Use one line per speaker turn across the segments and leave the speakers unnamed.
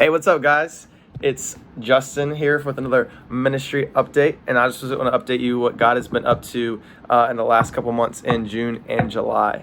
Hey, what's up, guys? It's Justin here with another ministry update, and I just want to update you what God has been up to in the last couple months in June and July.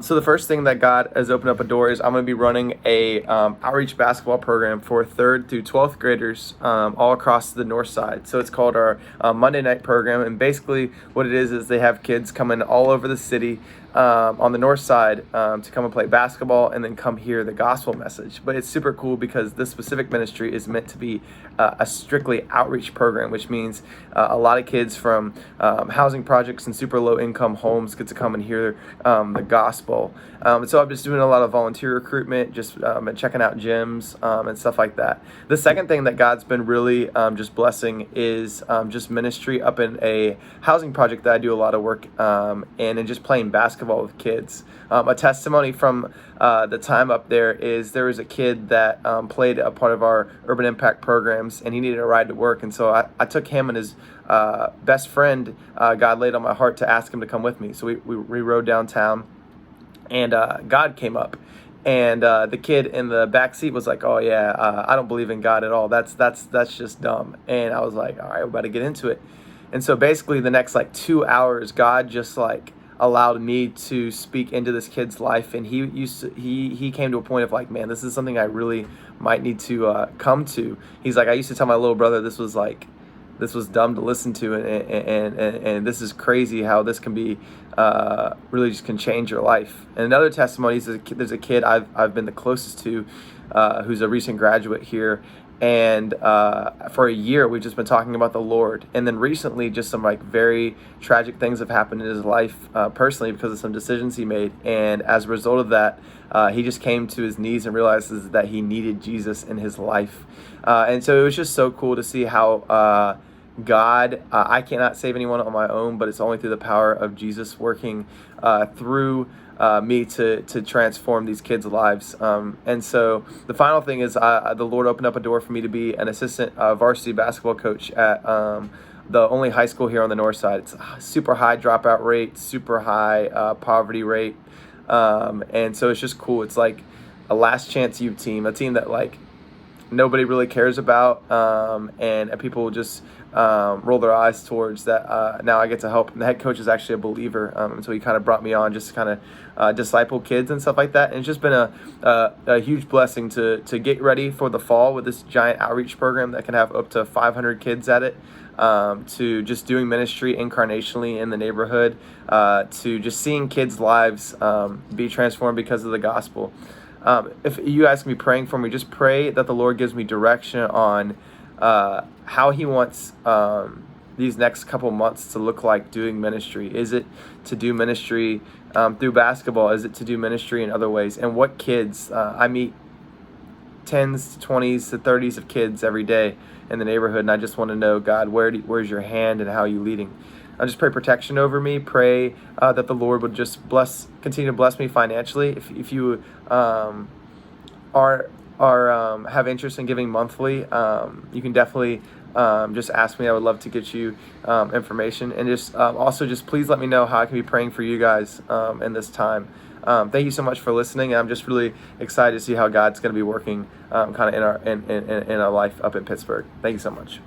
So the first thing that God has opened up a door is I'm going to be running a outreach basketball program for 3rd through 12th graders all across the north side. So it's called our Monday night program, and basically what it is they have kids coming all over the city on the north side to come and play basketball and then come hear the gospel message. But it's super cool because this specific ministry is meant to be a strictly outreach program, which means a lot of kids from housing projects and super low income homes get to come and hear the gospel. So I'm just doing a lot of volunteer recruitment, just and checking out gyms and stuff like that. The second thing that God's been really just blessing is just ministry up in a housing project that I do a lot of work and just playing basketball with kids. A testimony from the time up there is there was a kid that played a part of our Urban Impact programs, and he needed a ride to work. And so I took him and his best friend, God laid on my heart to ask him to come with me. So we rode downtown, and God came up. And the kid in the back seat was like, "Oh yeah, I don't believe in God at all. That's just dumb." And I was like, "All right, we're about to get into it." And so basically the next 2 hours, God just allowed me to speak into this kid's life, and he came to a point of man, this is something I really might need to come to. He's like, I used to tell my little brother this was dumb to listen to, and this is crazy how this can be really just can change your life. And another testimony is there's a kid I've been the closest to who's a recent graduate here. And for a year, we've just been talking about the Lord. And then recently, just some very tragic things have happened in his life personally because of some decisions he made. And as a result of that, he just came to his knees and realizes that he needed Jesus in his life. And so it was just so cool to see how God, I cannot save anyone on my own, but it's only through the power of Jesus working through me to transform these kids' lives. And so the final thing is the Lord opened up a door for me to be an assistant varsity basketball coach at the only high school here on the north side. It's a super high dropout rate, super high poverty rate. And so it's just cool. It's like a last chance youth team, a team that nobody really cares about, and people just roll their eyes towards that. Now I get to help, and the head coach is actually a believer, and so he kind of brought me on just to kind of disciple kids and stuff like that. And it's just been a huge blessing to get ready for the fall with this giant outreach program that can have up to 500 kids at it, to just doing ministry incarnationally in the neighborhood, to just seeing kids' lives be transformed because of the gospel. If you guys can be praying for me, just pray that the Lord gives me direction on how he wants these next couple months to look like doing ministry. Is it to do ministry through basketball? Is it to do ministry in other ways? And what kids? I meet 10s to 20s to 30s of kids every day in the neighborhood, and I just want to know, God, where's your hand and how are you leading? I just pray protection over me. Pray that the Lord would just continue to bless me financially. If you have interest in giving monthly, you can definitely just ask me. I would love to get you information, and just also just please let me know how I can be praying for you guys in this time. Thank you so much for listening. I'm just really excited to see how God's going to be working kind of in our life up in Pittsburgh. Thank you so much.